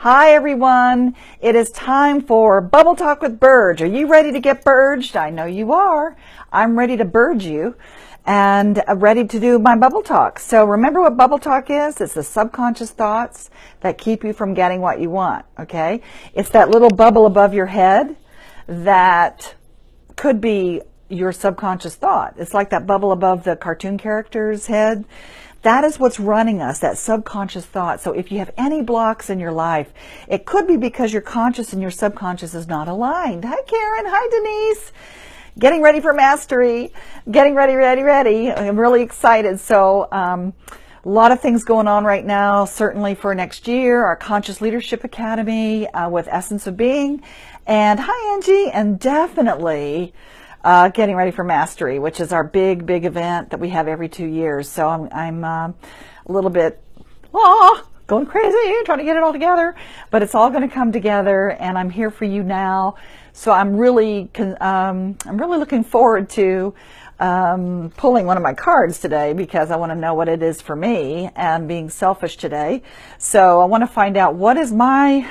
Hi everyone, it is time for Bubble Talk with Burge. Are you ready to get burged? I know you are. I'm ready to burge you and ready to do my Bubble Talk. So remember what Bubble Talk is? It's the subconscious thoughts that keep you from getting what you want, okay? It's that little bubble above your head that could be your subconscious thought. It's like that bubble above the cartoon character's head. That is what's running us, that subconscious thought. So if you have any blocks in your life, it could be because your conscious and your subconscious is not aligned. Hi, Karen. Hi, Denise. Getting ready for mastery. Getting ready. I'm really excited. So a lot of things going on right now, certainly for next year, our Conscious Leadership Academy with Essence of Being. And hi, Angie. And definitely getting ready for mastery, which is our big event that we have every 2 years. So I'm a little bit going crazy trying to get it all together, but it's all going to come together, and I'm here for you now. So I'm really looking forward to pulling one of my cards today, because I want to know what it is for me and being selfish today. So I want to find out what is my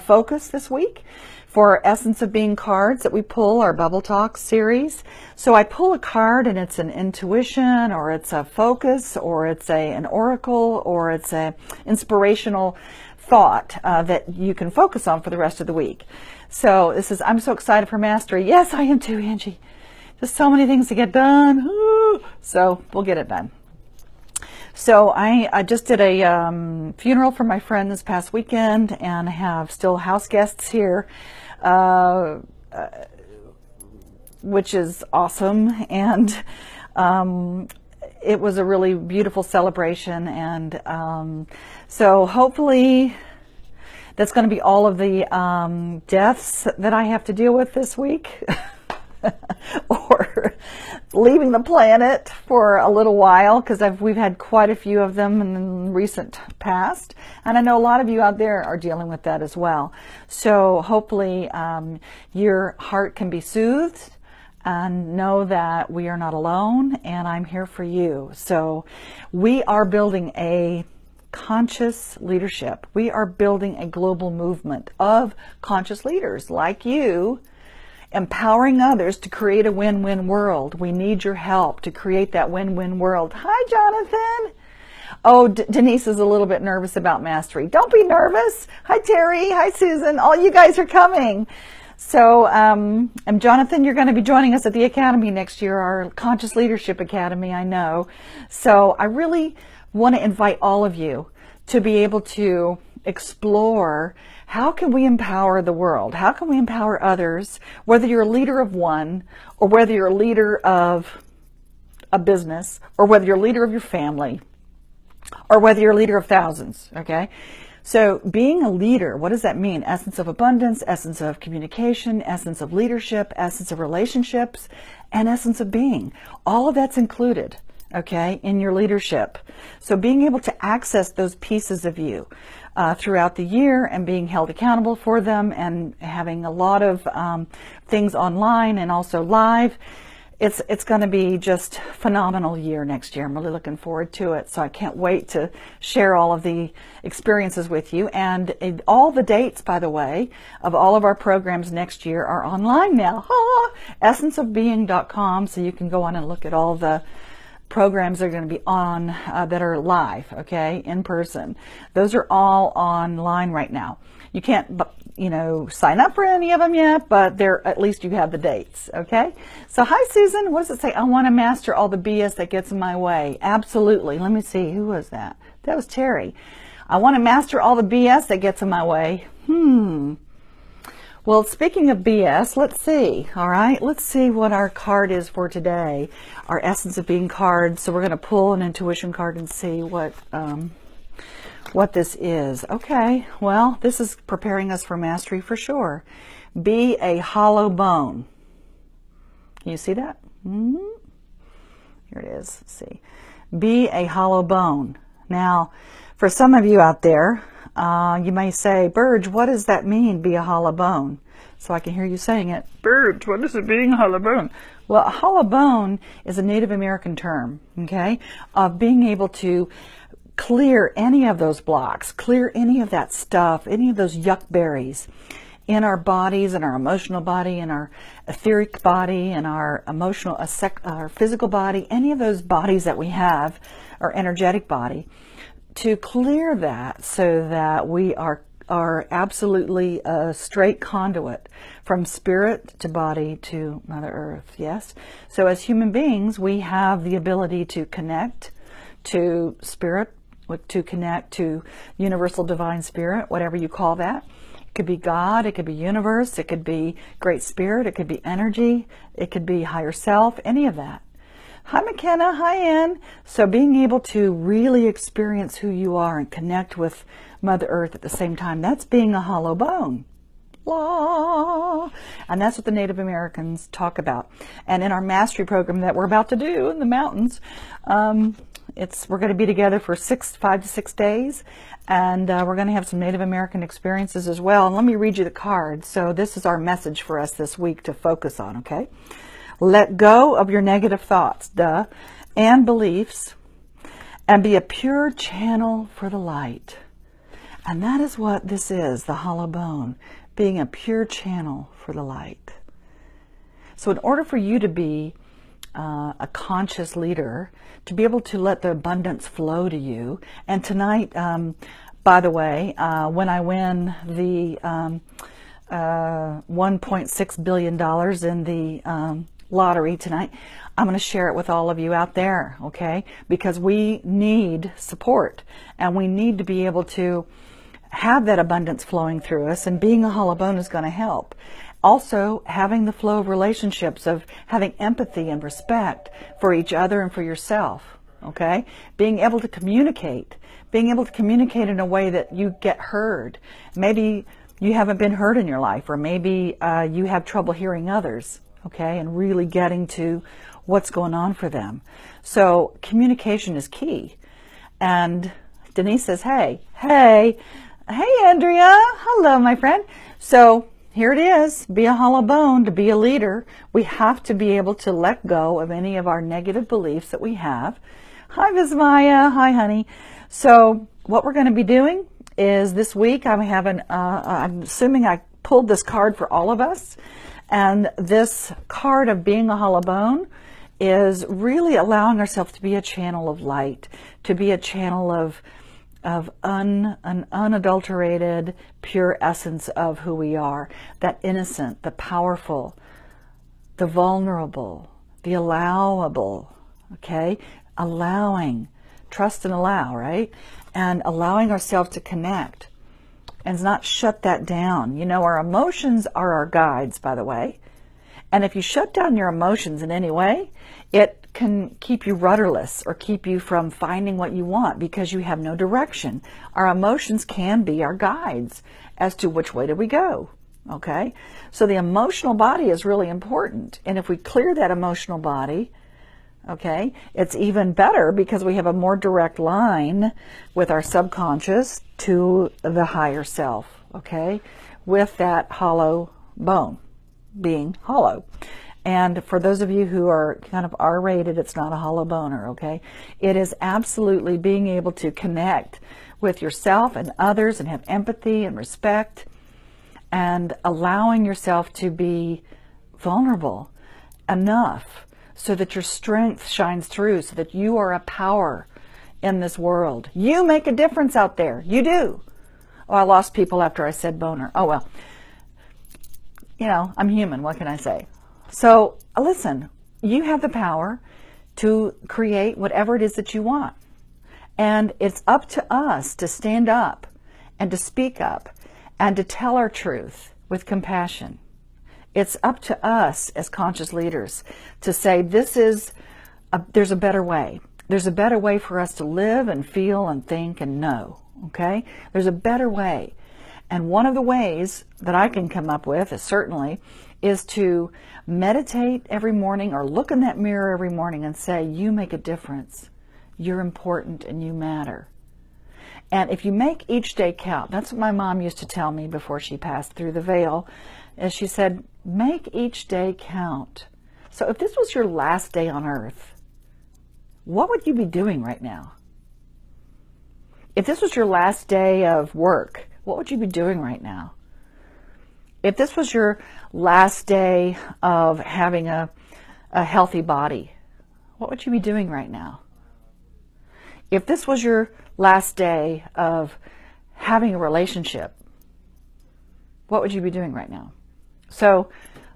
focus this week for Essence of Being cards that we pull, our Bubble Talk series. So I pull a card and it's an intuition, or it's a focus, or it's an oracle, or it's a inspirational thought that you can focus on for the rest of the week. So this is, I'm so excited for mastery. Yes, I am too, Angie. Just so many things to get done. Woo! So we'll get it done. So I just did a funeral for my friend this past weekend, and I have still house guests here, which is awesome. And it was a really beautiful celebration. And so hopefully that's going to be all of the deaths that I have to deal with this week. Or leaving the planet for a little while, because we've had quite a few of them in the recent past, and I know a lot of you out there are dealing with that as well. So hopefully your heart can be soothed and know that we are not alone, and I'm here for you. So we are building a conscious leadership. We are building a global movement of conscious leaders like you, empowering others to create a win-win world. We need your help to create that win-win world. Hi, Jonathan. Oh, Denise is a little bit nervous about mastery. Don't be nervous. Hi, Terry. Hi, Susan. All you guys are coming. So, and Jonathan, you're going to be joining us at the Academy next year, our Conscious Leadership Academy, I know. So I really want to invite all of you to be able to explore, how can we empower the world? How can we empower others, whether you're a leader of one, or whether you're a leader of a business, or whether you're a leader of your family, or whether you're a leader of thousands, okay? So being a leader, what does that mean? Essence of abundance, essence of communication, essence of leadership, essence of relationships, and essence of being. All of that's included, okay, in your leadership. So being able to access those pieces of you throughout the year, and being held accountable for them, and having a lot of things online and also live. It's going to be just phenomenal year next year. I'm really looking forward to it. So I can't wait to share all of the experiences with you. And all the dates, by the way, of all of our programs next year are online now. Essenceofbeing.com. So you can go on and look at all the programs that are going to be on that are live, okay, in person. Those are all online right now. You can't, sign up for any of them yet, but at least you have the dates, okay? So hi, Susan. What does it say? I want to master all the BS that gets in my way. Absolutely. Let me see. Who was that? That was Terry. I want to master all the BS that gets in my way. Well, speaking of BS, let's see. All right, let's see what our card is for today. Our Essence of Being card. So we're going to pull an intuition card and see what this is. Okay, well, this is preparing us for mastery for sure. Be a hollow bone. Can you see that? Here it is. Let's see. Be a hollow bone. Now, for some of you out there, you may say, Burge, what does that mean, be a hollow bone? So I can hear you saying it. Burge, what is it, being a hollow bone? Well, a hollow bone is a Native American term, okay, of being able to clear any of those blocks, clear any of that stuff, any of those yuck berries in our bodies, in our emotional body, in our etheric body, in our emotional, our physical body, any of those bodies that we have, our energetic body, to clear that so that we are absolutely a straight conduit from spirit to body to Mother Earth. Yes? So as human beings, we have the ability to connect to spirit, to connect to universal divine spirit, whatever you call that. It could be God, it could be universe, it could be great spirit, it could be energy, it could be higher self, any of that. Hi McKenna, hi Ann. So being able to really experience who you are and connect with Mother Earth at the same time, that's being a hollow bone. La. And that's what the Native Americans talk about. And in our mastery program that we're about to do in the mountains, we're going to be together for 5 to 6 days, and we're going to have some Native American experiences as well. And let me read you the card. So this is our message for us this week to focus on, okay? Let go of your negative thoughts, and beliefs, and be a pure channel for the light. And that is what this is, the hollow bone, being a pure channel for the light. So in order for you to be a conscious leader, to be able to let the abundance flow to you, and tonight, by the way, when I win the $1.6 billion in the lottery tonight, I'm going to share it with all of you out there, okay? Because we need support, and we need to be able to have that abundance flowing through us, and being a hollow bone is going to help. Also, having the flow of relationships, of having empathy and respect for each other and for yourself, okay? Being able to communicate in a way that you get heard. Maybe you haven't been heard in your life, or maybe you have trouble hearing others, okay? And really getting to what's going on for them. So communication is key. And Denise says, hey, Andrea, hello, my friend. So here it is, be a hollow bone. To be a leader, we have to be able to let go of any of our negative beliefs that we have. Hi, Vismaya. Hi, honey. So what we're going to be doing is this week, I'm assuming I pulled this card for all of us. And this card of being a hollow bone is really allowing ourselves to be a channel of light, to be a channel of an unadulterated, pure essence of who we are. That innocent, the powerful, the vulnerable, the allowable, okay? Allowing, trust and allow, right? And allowing ourselves to connect and not shut that down. You know, our emotions are our guides, by the way. And if you shut down your emotions in any way, it can keep you rudderless or keep you from finding what you want because you have no direction. Our emotions can be our guides as to which way do we go, okay? So the emotional body is really important. And if we clear that emotional body, okay, it's even better because we have a more direct line with our subconscious to the higher self, okay, with that hollow bone being hollow. And for those of you who are kind of R-rated, it's not a hollow boner, okay? It is absolutely being able to connect with yourself and others and have empathy and respect and allowing yourself to be vulnerable enough so that your strength shines through, so that you are a power in this world. You make a difference out there. You do. Oh, I lost people after I said boner. Oh, well. You know, I'm human. What can I say? So, listen, you have the power to create whatever it is that you want. And it's up to us to stand up and to speak up and to tell our truth with compassion. It's up to us as conscious leaders to say there's a better way. There's a better way for us to live and feel and think and know, okay? There's a better way. And one of the ways that I can come up with is to meditate every morning or look in that mirror every morning and say, you make a difference. You're important and you matter. And if you make each day count, that's what my mom used to tell me before she passed through the veil, is she said, make each day count. So if this was your last day on earth, what would you be doing right now? If this was your last day of work, what would you be doing right now? If this was your last day of having a healthy body, what would you be doing right now? If this was your last day of having a relationship, what would you be doing right now? So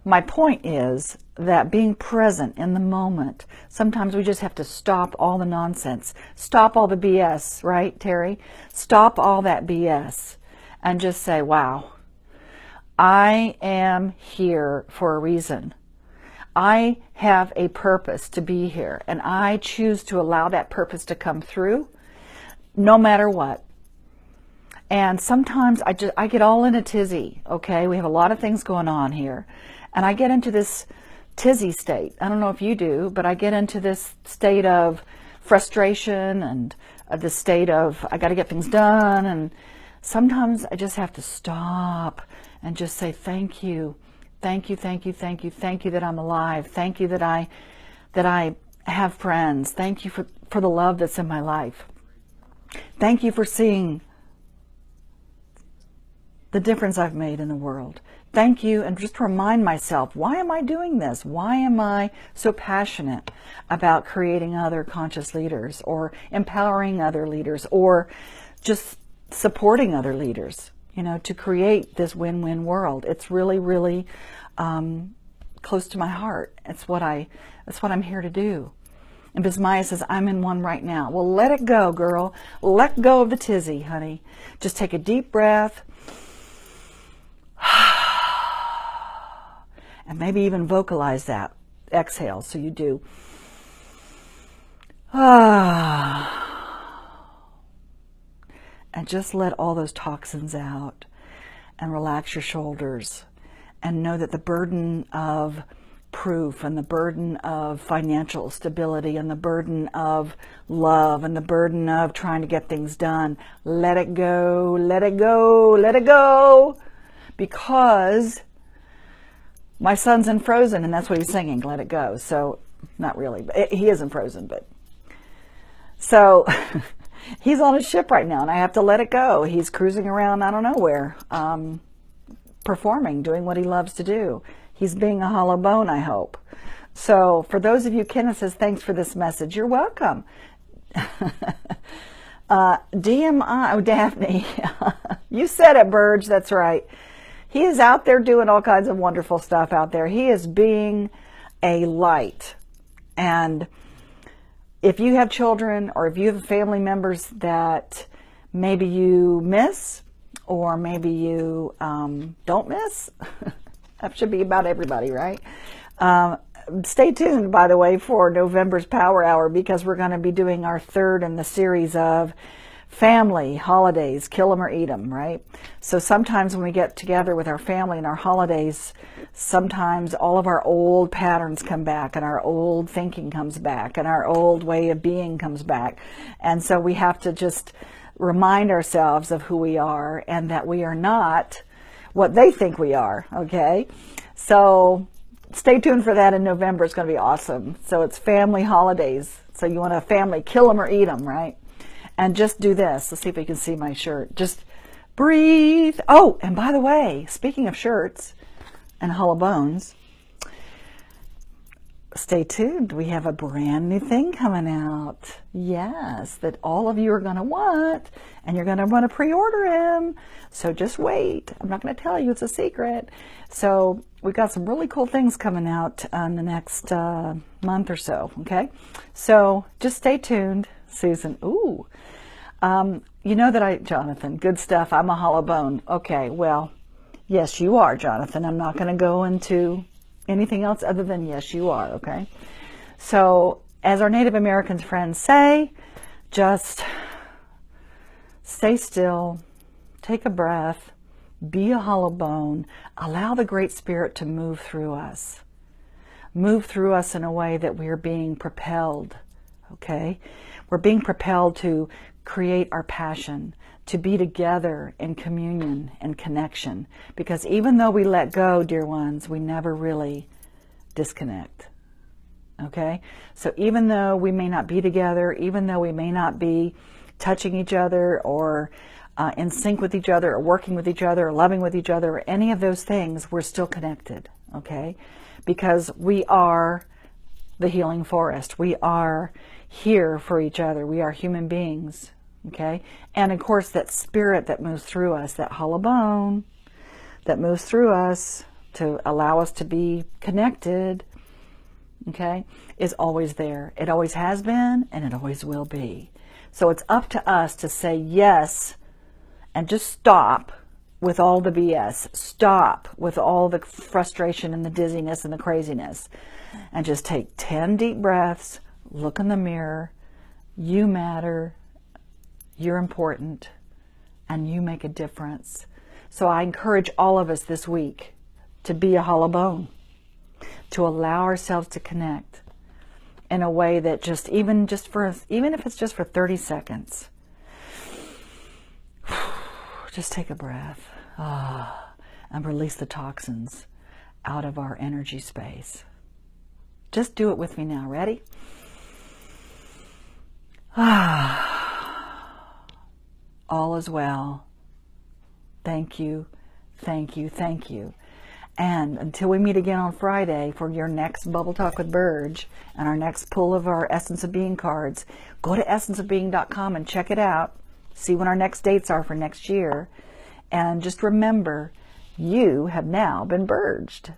my point is that being present in the moment, sometimes we just have to stop all the nonsense, stop all the BS, right, Terry? Stop all that BS and just say, wow, I am here for a reason. I have a purpose to be here, and I choose to allow that purpose to come through no matter what. And sometimes I get all in a tizzy, okay? We have a lot of things going on here. And I get into this tizzy state. I don't know if you do, but I get into this state of frustration and this state of I got to get things done. And sometimes I just have to stop and just say thank you. Thank you, thank you, thank you, thank you that I'm alive. Thank you that I have friends. Thank you for the love that's in my life. Thank you for seeing the difference I've made in the world. Thank you, and just remind myself, why am I doing this? Why am I so passionate about creating other conscious leaders, or empowering other leaders, or just supporting other leaders, you know, to create this win-win world? It's really, really close to my heart. It's what I'm here to do. And Bismaya says, I'm in one right now. Well, let it go, girl. Let go of the tizzy, honey. Just take a deep breath. And maybe even vocalize that. Exhale, so you do. And just let all those toxins out. And relax your shoulders. And know that the burden of proof, and the burden of financial stability, and the burden of love, and the burden of trying to get things done, let it go, let it go, let it go. Because my son's in Frozen, and that's what he's singing, let it go. So, not really, but he isn't Frozen, but. So, he's on a ship right now, and I have to let it go. He's cruising around, I don't know where, performing, doing what he loves to do. He's being a hollow bone, I hope. So, for those of you, Kenneth says, thanks for this message. You're welcome. DMI, oh, Daphne. You said it, Burge, that's right. He is out there doing all kinds of wonderful stuff out there. He is being a light. And if you have children, or if you have family members that maybe you miss, or maybe you don't miss, that should be about everybody, right? Stay tuned, by the way, for November's Power Hour, because we're going to be doing our third in the series of family holidays, kill them or eat them, right? So sometimes when we get together with our family and our holidays, sometimes all of our old patterns come back, and our old thinking comes back, and our old way of being comes back. And so we have to just remind ourselves of who we are, and that we are not what they think we are, okay? So stay tuned for that in November. It's going to be awesome. So it's family holidays. So you want a family, kill them or eat them, right? And just do this. Let's see if you can see my shirt. Just breathe. Oh, and by the way, speaking of shirts and hollow bones, stay tuned. We have a brand new thing coming out. Yes, that all of you are going to want, and you're going to want to pre-order them. So just wait. I'm not going to tell you. It's a secret. So we've got some really cool things coming out in the next month or so. Okay. So just stay tuned. Susan. Ooh. You know that Jonathan, good stuff. I'm a hollow bone. Okay. Well, yes, you are, Jonathan. I'm not going to go into anything else other than yes, you are, okay? So, as our Native Americans friends say, just stay still, take a breath, be a hollow bone, allow the Great Spirit to move through us. Move through us in a way that we are being propelled, okay? We're being propelled to create our passion, to be together in communion and connection. Because even though we let go, dear ones, we never really disconnect. Okay? So even though we may not be together, even though we may not be touching each other or in sync with each other or working with each other or loving with each other or any of those things, we're still connected, okay? Because we are the healing forest. We are here for each other. We are human beings, okay? And of course, that spirit that moves through us, that hollow bone that moves through us to allow us to be connected, okay, is always there. It always has been, and it always will be. So it's up to us to say yes and just stop with all the BS. Stop with all the frustration and the dizziness and the craziness. And just take 10 deep breaths, look in the mirror. You matter, you're important, and you make a difference. So I encourage all of us this week to be a hollow bone, to allow ourselves to connect in a way that even if it's just for 30 seconds, just take a breath and release the toxins out of our energy space. Just do it with me now. Ready? All is well. Thank you, thank you, thank you. And until we meet again on Friday for your next Bubble Talk with Burge and our next pull of our Essence of Being cards, go to essenceofbeing.com and check it out. See when our next dates are for next year. And just remember, you have now been burged.